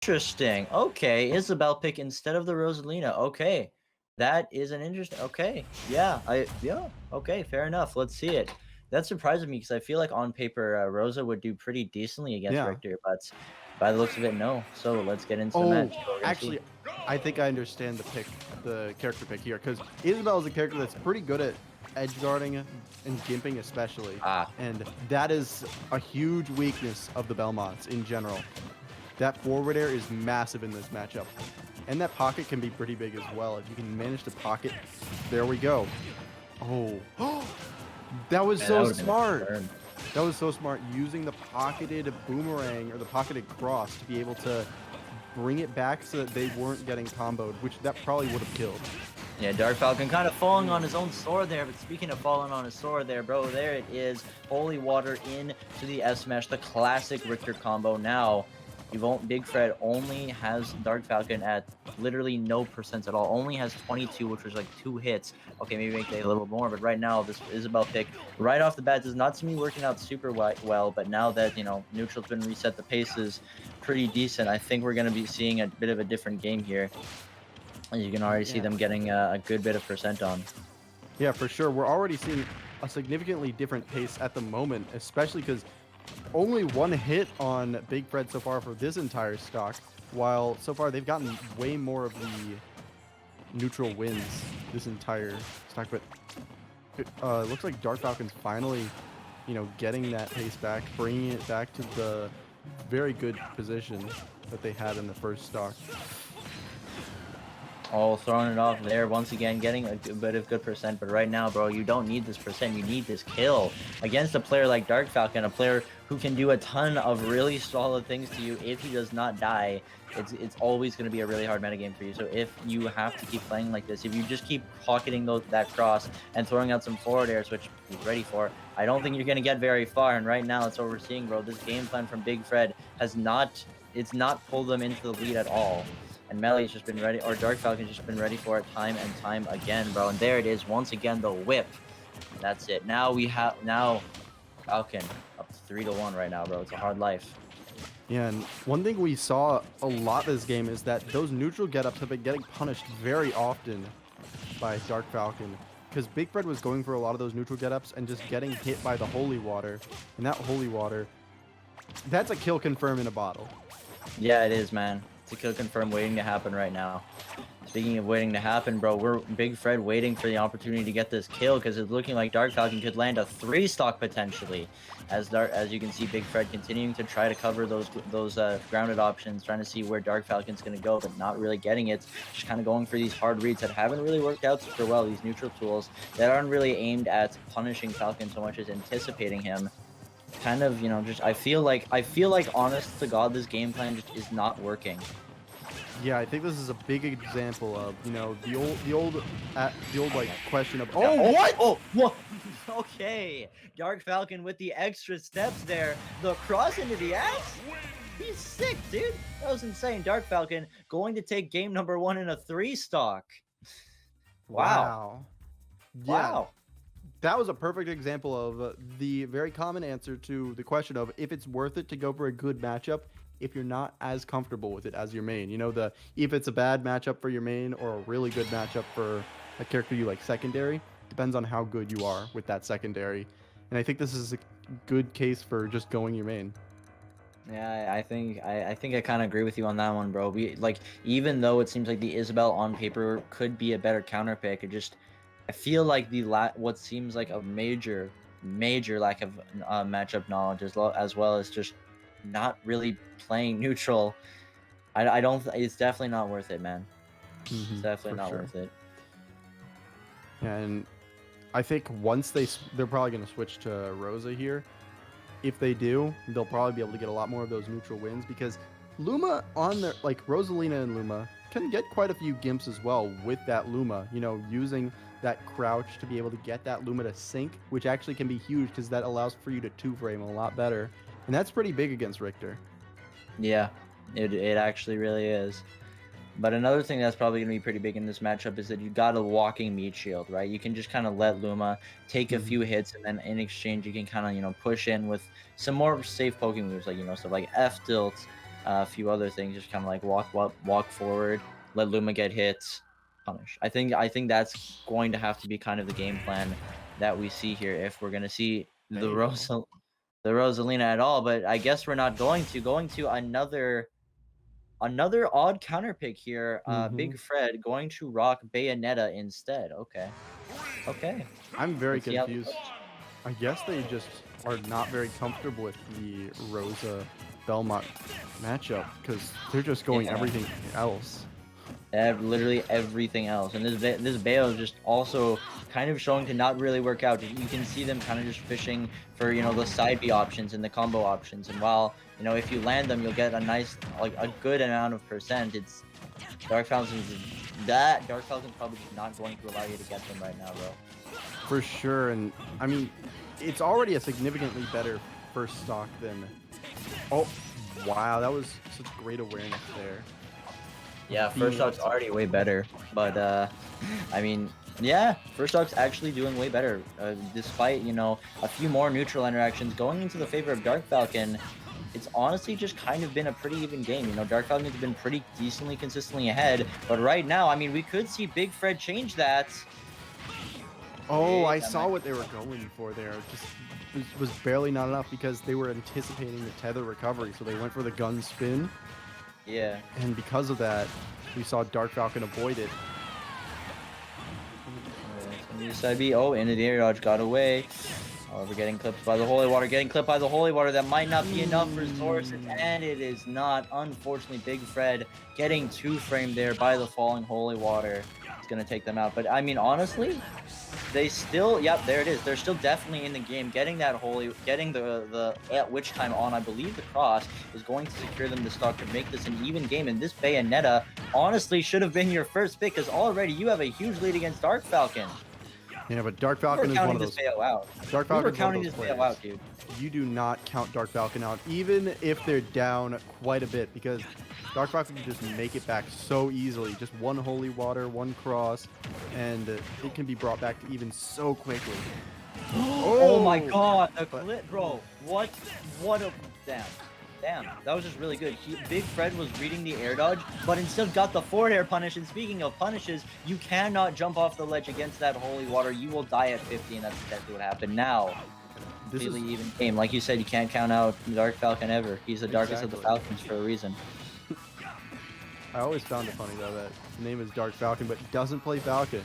Interesting. Okay, Isabelle pick instead of the Rosalina. Okay, that is an interesting. Okay, yeah. Okay, fair enough. Let's see it. That surprised me because I feel like on paper Rosa would do pretty decently against Yeah. Richter, but by the looks of it, no. So let's get into the Oh, match. We're gonna see. actually, I think I understand the character pick here, because Isabelle is a character that's pretty good at edge guarding and gimping especially, Ah, and that is a huge weakness of the Belmonts in general. That forward air is massive in this matchup, and that pocket can be pretty big as well if you can manage to pocket. There we go. Oh, that was man, that so would have been a smart. burn. That was so smart, using the pocketed boomerang or the pocketed cross to be able to bring it back so that they weren't getting comboed, which that probably would have killed. Yeah, Dark Falcon kind of falling on his own sword there, but speaking of falling on his sword there, bro, there it is. Holy Water in to the S-Smash, the classic Richter combo. Now, Big Fred only has Dark Falcon at literally no percents at all. Only has 22, which was like 2 hits. Okay, maybe make it a little more, but right now, this Isabelle pick right off the bat does not seem to be working out super well, but now that, Neutral's been reset, the pace is pretty decent. I think we're going to be seeing a bit of a different game here. You can already see them getting a good bit of percent on. Yeah, for sure. We're already seeing a significantly different pace at the moment, especially because only 1 hit on Big Fred so far for this entire stock, while so far they've gotten way more of the neutral wins this entire stock. But it looks like Dark Falcon's finally, getting that pace back, bringing it back to the very good position that they had in the first stock. Oh, throwing it off there once again, getting a bit of good percent. But right now, bro, you don't need this percent. You need this kill against a player like Dark Falcon, a player who can do a ton of really solid things to you if he does not die. It's always going to be a really hard metagame for you. So if you have to keep playing like this, if you just keep pocketing that cross and throwing out some forward airs, which he's ready for, I don't think you're going to get very far. And right now, that's what we're seeing, bro. This game plan from Big Fred has not pulled them into the lead at all. And Melly's just been ready, or Dark Falcon's just been ready for it time and time again, bro. And there it is, once again, the whip. That's it. Now Falcon up to 3-1 right now, bro. It's a hard life. Yeah, and one thing we saw a lot this game is that those neutral get-ups have been getting punished very often by Dark Falcon, because Big Fred was going for a lot of those neutral get-ups and just getting hit by the Holy Water. And that Holy Water, that's a kill confirm in a bottle. Yeah, it is, man. It's a kill confirm waiting to happen right now. Speaking of waiting to happen, bro, we're Big Fred waiting for the opportunity to get this kill because it's looking like Dark Falcon could land a 3-stock potentially. As you can see, Big Fred continuing to try to cover those grounded options, trying to see where Dark Falcon's going to go, but not really getting it. Just kind of going for these hard reads that haven't really worked out super well. These neutral tools that aren't really aimed at punishing Falcon so much as anticipating him. Kind of, just I feel like honest to God, this game plan just is not working. Yeah, I think this is a big example of, the old like question of, what? Oh, what? Okay, Dark Falcon with the extra steps there. The cross into the axe? He's sick, dude. That was insane. Dark Falcon going to take game number 1 in a 3-stock. Wow. Yeah. Wow. That was a perfect example of the very common answer to the question of if it's worth it to go for a good matchup if you're not as comfortable with it as your main. If it's a bad matchup for your main or a really good matchup for a character you like secondary, depends on how good you are with that secondary. And I think this is a good case for just going your main. Yeah, I think I kind of agree with you on that one, bro. Even though it seems like the Isabelle on paper could be a better counter pick, I feel like what seems like a major lack of matchup knowledge as well as just not really playing neutral. I don't. It's definitely not worth it, man. It's definitely not worth it. And I think once they're probably going to switch to Rosa here. If they do, they'll probably be able to get a lot more of those neutral wins, because Luma on their, like Rosalina and Luma can get quite a few gimps as well with that Luma, using that crouch to be able to get that Luma to sync, which actually can be huge because that allows for you to 2-frame a lot better. And that's pretty big against Richter. Yeah, it actually really is. But another thing that's probably going to be pretty big in this matchup is that you got a walking meat shield, right? You can just kind of let Luma take a few hits, and then in exchange, you can kind of, push in with some more safe poking moves, like, stuff like F-tilt, A few other things, just kind of like walk forward, let Luma get hits, punish. I think that's going to have to be kind of the game plan that we see here if we're gonna see There the you go. Rosalina at all. But I guess we're not going to another odd counter pick here. Mm-hmm. Big Fred going to rock Bayonetta instead. Okay, okay. I'm very Let's see how this confused. goes. I guess they just are not very comfortable with the Rosa Belmont matchup because they're just going Yeah. everything else. Literally everything else, and this Bayo is just also kind of showing to not really work out. You can see them kind of just fishing for the side B options and the combo options, and while if you land them, you'll get a nice a good amount of percent. It's Dark Falcon's probably just not going to allow you to get them right now, bro. For sure, and I mean, it's already a significantly better first stock than... Oh, wow, that was such great awareness there. Yeah, first stock's already way better, but I mean, yeah, first stock's actually doing way better, despite a few more neutral interactions going into the favor of Dark Falcon. It's honestly just kind of been a pretty even game. Dark Falcon's been pretty decently consistently ahead, but right now, I mean, we could see Big Fred change that. Oh, I saw what they were going for there. Just was barely not enough because they were anticipating the tether recovery, so they went for the gun spin. Yeah. And because of that, we saw Dark Falcon avoid it. Side B. Oh, into the air dodge, got away. However, getting clipped by the holy water, that might not be enough resources, and it is not. Unfortunately, Big Fred getting 2-framed there by the falling holy water. It's gonna take them out. But I mean, honestly, they still, yep, there it is. They're still definitely in the game. Getting the at which time on, I believe the cross is going to secure them the stock to make this an even game. And this Bayonetta honestly should have been your first pick, because already you have a huge lead against Dark Falcon. Yeah, but Dark Falcon is one of those. Dark Falcon is one of those players. Out, dude. You do not count Dark Falcon out, even if they're down quite a bit, because Dark Falcon can just make it back so easily. Just one holy water, one cross, and it can be brought back to even so quickly. Oh my god, the clip, bro. What a damn. That was just really good. Big Fred was reading the air dodge, but instead got the forward air punish. And speaking of punishes, you cannot jump off the ledge against that holy water. You will die at 50, and that's exactly what happened. Now, completely even game. Like you said, you can't count out Dark Falcon ever. He's the darkest of the Falcons for a reason. I always found it funny though that his name is Dark Falcon, but he doesn't play Falcon.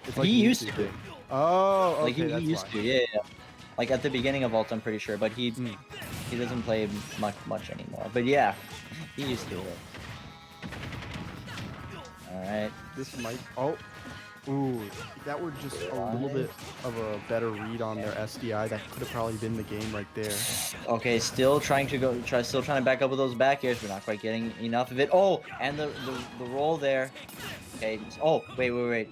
It's like he used to. Oh, okay, like he used to, yeah. Like at the beginning of Alt, I'm pretty sure, but he doesn't play much anymore. But yeah, he used to. All right. This might. Oh, ooh, if that were just a little bit of a better read on their SDI, that could have probably been the game right there. Okay, still trying to back up with those back airs. We're not quite getting enough of it. Oh, and the roll there. Okay. Oh, wait.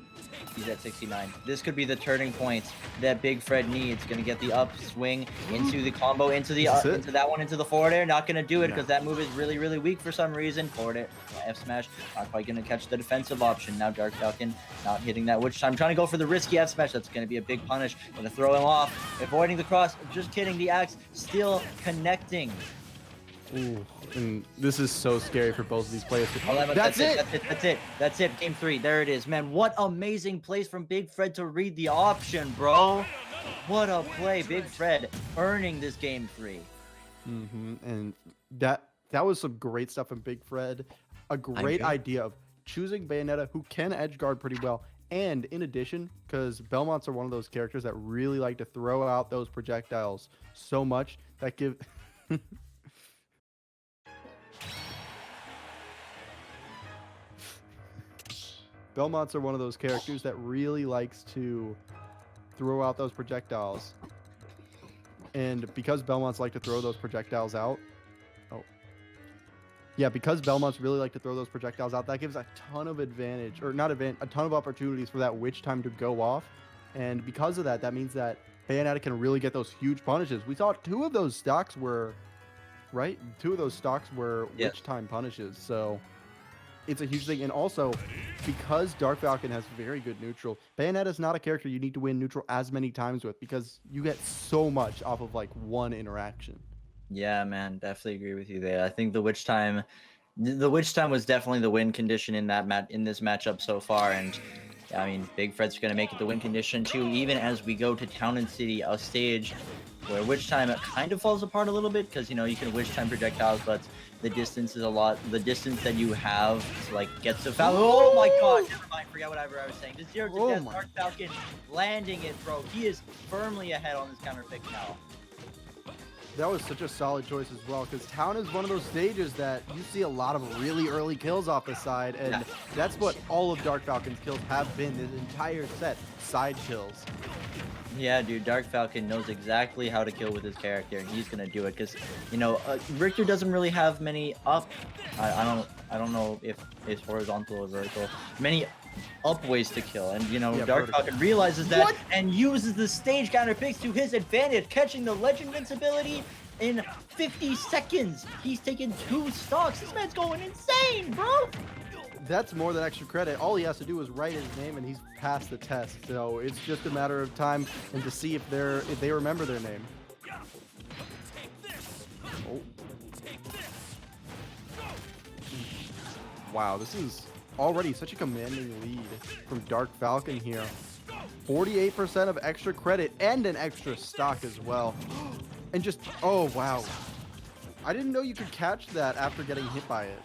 He's at 69. This could be the turning point that Big Fred needs. Gonna get the upswing into the combo, into the forward air. Not gonna do it because that move is really, really weak for some reason. Forward air, F smash. Not quite gonna catch the defensive option. Now Dark Falcon not hitting that witch time. Trying to go for the risky F smash. That's gonna be a big punish. Gonna throw him off. Avoiding the cross. Just kidding. The axe still connecting. Ooh, and this is so scary for both of these players. That's it. Game 3. There it is, man. What amazing plays from Big Fred to read the option, bro. What a play, Big Fred earning this game 3. And that was some great stuff from Big Fred. A great idea of choosing Bayonetta, who can edge guard pretty well. And in addition, because Belmonts are one of those characters that really like to throw out those projectiles so much that give. Belmonts are one of those characters that really likes to throw out those projectiles. And because Belmonts like to throw those projectiles out... Oh. Yeah, because Belmonts really like to throw those projectiles out, that gives a ton of advantage, or not advantage, a ton of opportunities for that witch time to go off. And because of that, that means that Bayonetta can really get those huge punishes. We saw 2 of those stocks were... Right? 2 of those stocks were witch time punishes, so... It's a huge thing. And also, because Dark Falcon has very good neutral, Bayonetta is not a character you need to win neutral as many times with, because you get so much off of like one interaction. Yeah, man, definitely agree with you there. I think the witch time was definitely the win condition in this matchup so far, and I mean, Big Fred's gonna make it the win condition too. Even as we go to Town and City, a stage where witch time kind of falls apart a little bit because you can witch time projectiles, but the distance is a lot. The distance that you have to like get to Falcon. Oh my God! Never mind. Forget whatever I was saying. Just 0 to Oh death. my. Dark Falcon landing it, bro. He is firmly ahead on this counter pick now. That was such a solid choice as well, because Town is one of those stages that you see a lot of really early kills off the side, and Yeah. that's what all of Dark Falcon's kills have been this entire set, side kills. Yeah, dude, Dark Falcon knows exactly how to kill with his character, and he's gonna do it because, Richter doesn't really have many up. I don't know if it's horizontal or vertical. Many up ways to kill, and Yeah, Dark vertical. Falcon realizes that What? and uses the stage counter picks to his advantage, catching the Legend invincibility in 50 seconds. He's taken 2 stocks. This man's going insane, bro. That's more than extra credit. All he has to do is write his name, and he's passed the test. So it's just a matter of time and to see if they remember their name. Oh. Wow, this is already such a commanding lead from Dark Falcon here. 48% of extra credit and an extra stock as well. And just, oh wow. I didn't know you could catch that after getting hit by it.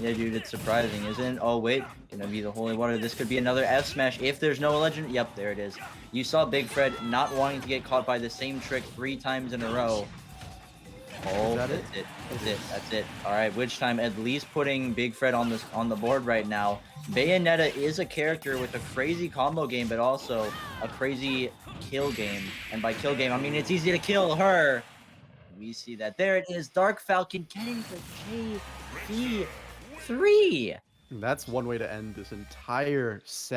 Yeah, dude, it's surprising, isn't it? Oh, wait. Gonna be the Holy Water. This could be another F smash if there's no legend. Yep, there it is. You saw Big Fred not wanting to get caught by the same trick 3 times in a row. Oh, That's that's it? it. That's it. That's it. All right, Witch Time at least putting Big Fred on the board right now. Bayonetta is a character with a crazy combo game, but also a crazy kill game. And by kill game, I mean it's easy to kill her. We see that. There it is. Dark Falcon getting the JV3. And that's one way to end this entire set.